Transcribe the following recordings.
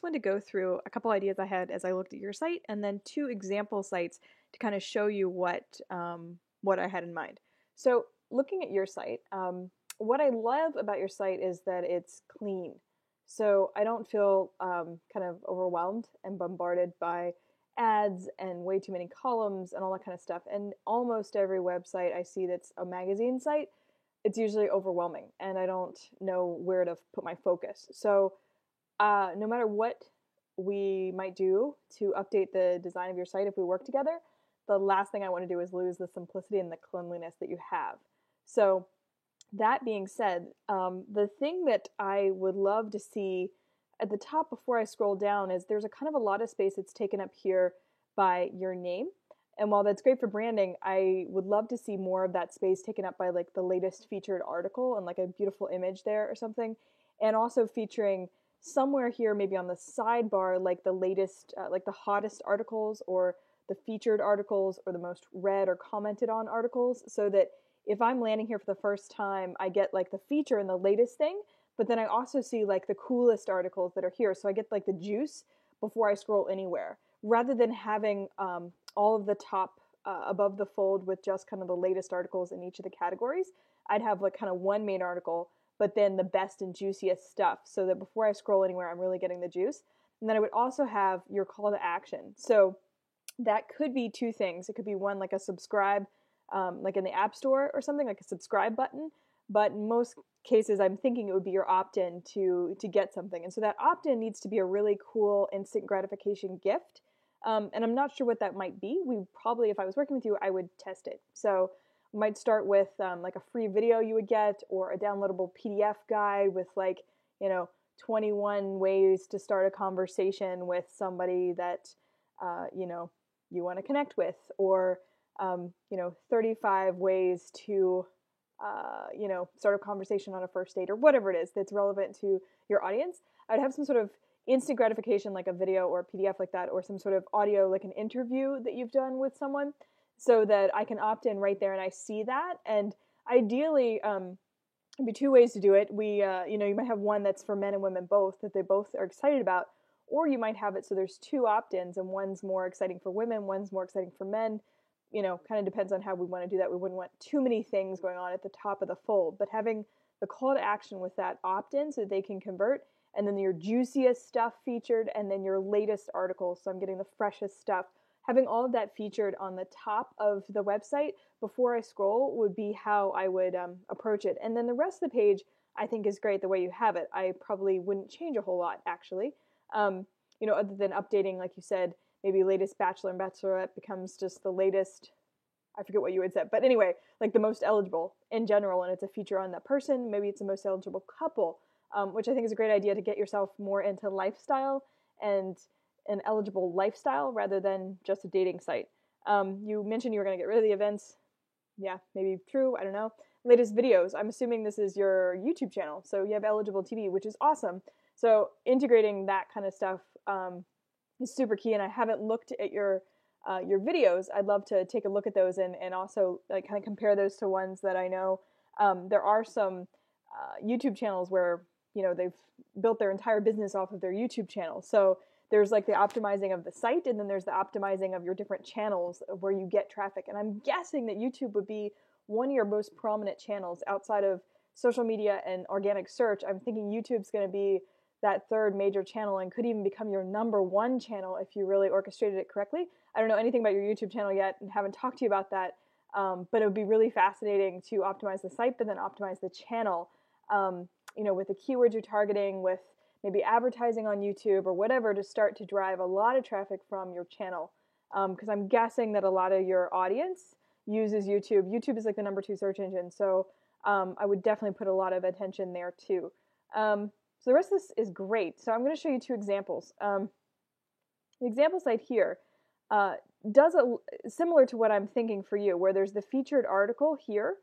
wanted to go through a couple ideas I had as I looked at your site, and then two example sites to kind of show you what I had in mind. So, looking at your site, what I love about your site is that it's clean. So I don't feel kind of overwhelmed and bombarded by ads and way too many columns and all that kind of stuff. And almost every website I see that's a magazine site, it's usually overwhelming, and I don't know where to put my focus. So no matter what we might do to update the design of your site if we work together, the last thing I want to do is lose the simplicity and the cleanliness that you have. So that being said, the thing that I would love to see at the top before I scroll down is there's a kind of a lot of space that's taken up here by your name. And while that's great for branding, I would love to see more of that space taken up by like the latest featured article and like a beautiful image there or something. And also featuring somewhere here, maybe on the sidebar, like the latest, like the hottest articles or the featured articles or the most read or commented on articles, so that if I'm landing here for the first time, I get like the feature and the latest thing, but then I also see like the coolest articles that are here. So I get like the juice before I scroll anywhere, rather than having all of the top above the fold with just kind of the latest articles in each of the categories. I'd have like kind of one main article, but then the best and juiciest stuff, so that before I scroll anywhere, I'm really getting the juice. And then I would also have your call to action. So that could be two things. It could be one, like a subscribe, like in the App Store or something, like a subscribe button. But in most cases, I'm thinking it would be your opt-in to get something. And so that opt-in needs to be a really cool instant gratification gift. And I'm not sure what that might be. We probably, if I was working with you, I would test it. So we might start with like a free video you would get, or a downloadable PDF guide with like, 21 ways to start a conversation with somebody that, you want to connect with, or 35 ways to, start a conversation on a first date, or whatever it is that's relevant to your audience. I'd have some sort of instant gratification, like a video or a PDF like that, or some sort of audio, like an interview that you've done with someone, so that I can opt in right there and I see that. And ideally, it'd be two ways to do it. You might have one that's for men and women both, that they both are excited about, or you might have it so there's two opt-ins, and one's more exciting for women, one's more exciting for men. Kind of depends on how we want to do that. We wouldn't want too many things going on at the top of the fold, but having the call to action with that opt-in so that they can convert, and then your juiciest stuff featured, and then your latest articles, so I'm getting the freshest stuff. Having all of that featured on the top of the website before I scroll would be how I would approach it. And then the rest of the page, I think, is great the way you have it. I probably wouldn't change a whole lot, actually. Other than updating, like you said, maybe latest bachelor and bachelorette becomes just the latest, I forget what you had said, but anyway, like the most eligible in general, and it's a feature on that person. Maybe it's the most eligible couple, which I think is a great idea to get yourself more into lifestyle and an eligible lifestyle rather than just a dating site. You mentioned you were going to get rid of the events. Yeah, maybe true. I don't know. Latest videos. I'm assuming this is your YouTube channel, so you have eligible TV, which is awesome. So integrating that kind of stuff is super key. And I haven't looked at your videos. I'd love to take a look at those and also like kind of compare those to ones that I know. There are some YouTube channels where they've built their entire business off of their YouTube channel. So there's like the optimizing of the site, and then there's the optimizing of your different channels where you get traffic. And I'm guessing that YouTube would be one of your most prominent channels outside of social media and organic search. I'm thinking YouTube's going to be that third major channel, and could even become your number one channel if you really orchestrated it correctly. I don't know anything about your YouTube channel yet and haven't talked to you about that, but it would be really fascinating to optimize the site, but then optimize the channel, with the keywords you're targeting, with maybe advertising on YouTube or whatever, to start to drive a lot of traffic from your channel. Because I'm guessing that a lot of your audience uses YouTube. YouTube is like the number 2 search engine, so I would definitely put a lot of attention there too. So the rest of this is great. So I'm going to show you two examples. The example site here does similar to what I'm thinking for you, where there's the featured article here,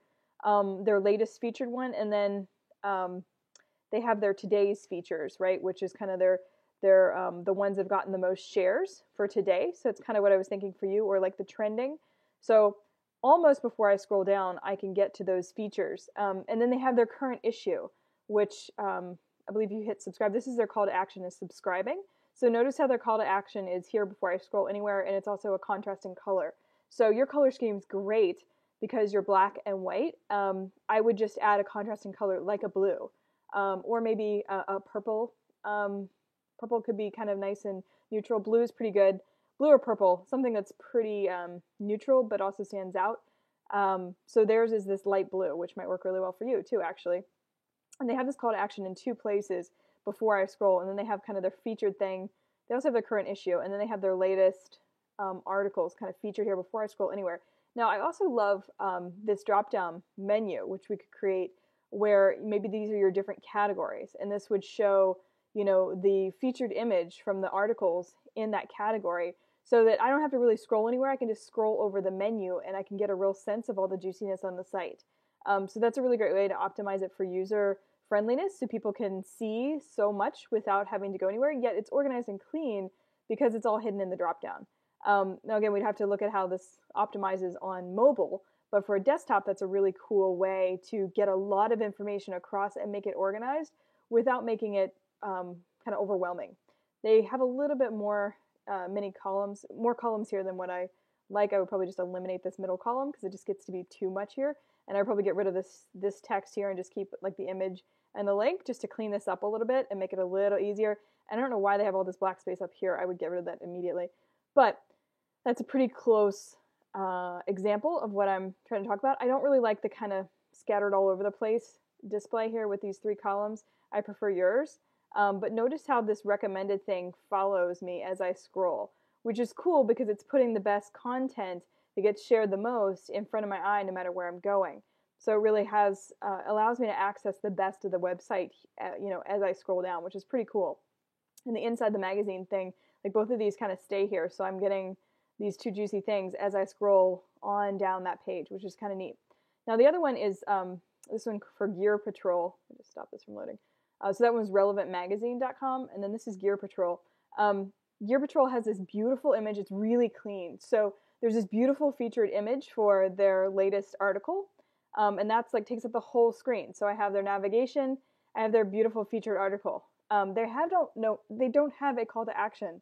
their latest featured one, and then they have their today's features, right, which is kind of their the ones that have gotten the most shares for today. So it's kind of what I was thinking for you, or like the trending. So almost before I scroll down, I can get to those features. And then they have their current issue, which I believe you hit subscribe. This is their call to action, is subscribing. So notice how their call to action is here before I scroll anywhere, and it's also a contrasting color. So your color scheme's great because you're black and white. I would just add a contrasting color like a blue, or maybe a purple. Purple could be kind of nice and neutral. Blue is pretty good. Blue or purple, something that's pretty neutral but also stands out. So theirs is this light blue, which might work really well for you too, actually. And they have this call to action in two places before I scroll, and then they have kind of their featured thing. They also have their current issue, and then they have their latest articles kind of featured here before I scroll anywhere. Now, I also love this drop-down menu, which we could create where maybe these are your different categories, and this would show, you know, the featured image from the articles in that category, so that I don't have to really scroll anywhere. I can just scroll over the menu, and I can get a real sense of all the juiciness on the site. So that's a really great way to optimize it for user friendliness, so people can see so much without having to go anywhere, yet it's organized and clean because it's all hidden in the drop-down. Now again, we'd have to look at how this optimizes on mobile, but for a desktop, that's a really cool way to get a lot of information across and make it organized without making it kind of overwhelming. They have a little bit more mini columns, more columns here than what I like. I would probably just eliminate this middle column because it just gets to be too much here. And I'd probably get rid of this text here and just keep like the image and the link just to clean this up a little bit and make it a little easier. And I don't know why they have all this black space up here. I would get rid of that immediately. But that's a pretty close example of what I'm trying to talk about. I don't really like the kind of scattered all over the place display here with these three columns. I prefer yours. But notice how this recommended thing follows me as I scroll, which is cool because it's putting the best content that gets shared the most in front of my eye no matter where I'm going. So it really has allows me to access the best of the website, you know, as I scroll down, which is pretty cool. And the inside the magazine thing, like both of these kind of stay here, so I'm getting these two juicy things as I scroll on down that page, which is kind of neat. Now the other one is this one for Gear Patrol. Let me just stop this from loading. So that one's relevantmagazine.com, and then this is Gear Patrol. Gear Patrol has this beautiful image. It's really clean. So there's this beautiful featured image for their latest article, and that's like takes up the whole screen. So I have their navigation, I have their beautiful featured article. They don't have a call to action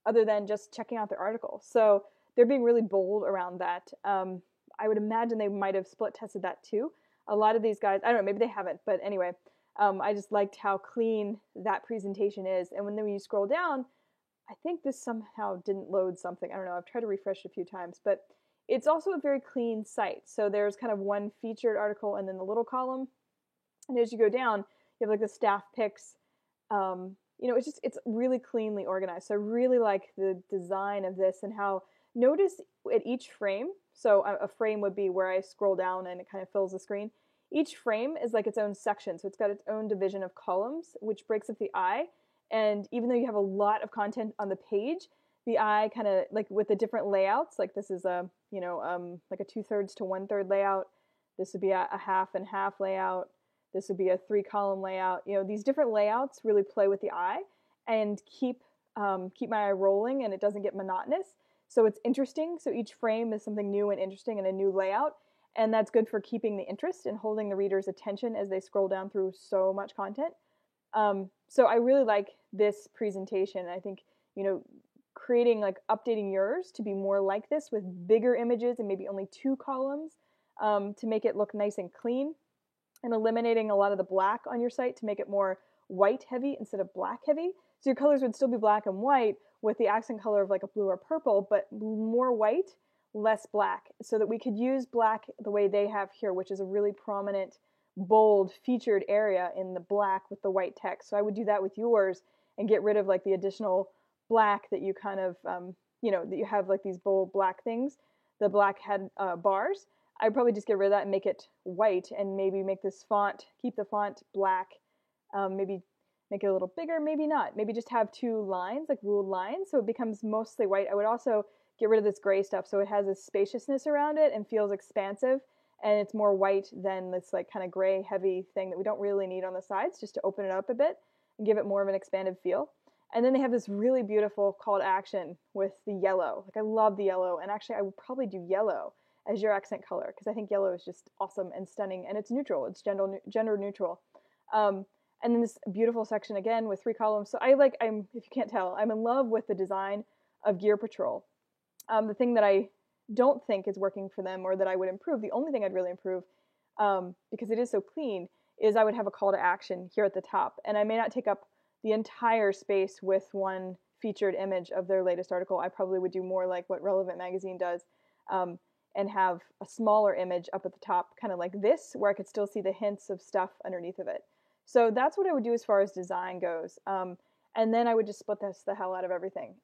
other than just checking out their article. So they're being really bold around that. I would imagine they might have split tested that too. A lot of these guys, I don't know, maybe they haven't, but anyway, I just liked how clean that presentation is. And when you scroll down, I think this somehow didn't load something. I don't know. I've tried to refresh it a few times, but it's also a very clean site. So there's kind of one featured article and then the little column. And as you go down, you have like the staff picks. You know, it's really cleanly organized. So I really like the design of this and how, notice at each frame, so a frame would be where I scroll down and it kind of fills the screen. Each frame is like its own section, so it's got its own division of columns, which breaks up the eye. And even though you have a lot of content on the page, the eye kind of like with the different layouts, like this is a, you know, like a 2/3 to 1/3 layout. This would be a half and half layout. This would be a 3-column layout. You know, these different layouts really play with the eye and keep my eye rolling, and it doesn't get monotonous. So it's interesting. So each frame is something new and interesting and a new layout. And that's good for keeping the interest and holding the reader's attention as they scroll down through so much content. So I really like this presentation. I think, you know, creating like updating yours to be more like this with bigger images and maybe only 2 columns to make it look nice and clean, and eliminating a lot of the black on your site to make it more white heavy instead of black heavy. So your colors would still be black and white with the accent color of like a blue or purple, but more white, less black, so that we could use black the way they have here, which is a really prominent, bold, featured area in the black with the white text. So I would do that with yours and get rid of like the additional black that you kind of, you know, that you have like these bold black things, the black head bars. I'd probably just get rid of that and make it white, and maybe make this font, keep the font black, maybe make it a little bigger, maybe not. Maybe just have 2 lines, like ruled lines, so it becomes mostly white. I would also get rid of this gray stuff so it has a spaciousness around it and feels expansive, and it's more white than this like kind of gray heavy thing that we don't really need on the sides, just to open it up a bit and give it more of an expanded feel. And then they have this really beautiful call to action with the yellow. Like I love the yellow, and actually I would probably do yellow as your accent color because I think yellow is just awesome and stunning, and it's neutral. It's gender neutral. And then this beautiful section again with 3 columns. So if you can't tell, I'm in love with the design of Gear Patrol. The thing that I don't think is working for them or that I would improve, the only thing I'd really improve, because it is so clean, is I would have a call to action here at the top. And I may not take up the entire space with one featured image of their latest article. I probably would do more like what Relevant Magazine does, and have a smaller image up at the top, kind of like this, where I could still see the hints of stuff underneath of it. So that's what I would do as far as design goes. And then I would just split this the hell out of everything.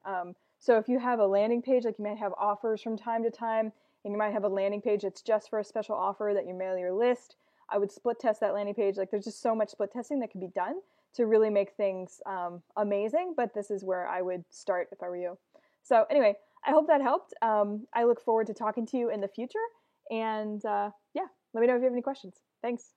So if you have a landing page, like you might have offers from time to time, and you might have a landing page that's just for a special offer that you mail your list, I would split test that landing page. Like there's just so much split testing that can be done to really make things amazing, but this is where I would start if I were you. So anyway, I hope that helped. I look forward to talking to you in the future, and yeah, let me know if you have any questions. Thanks.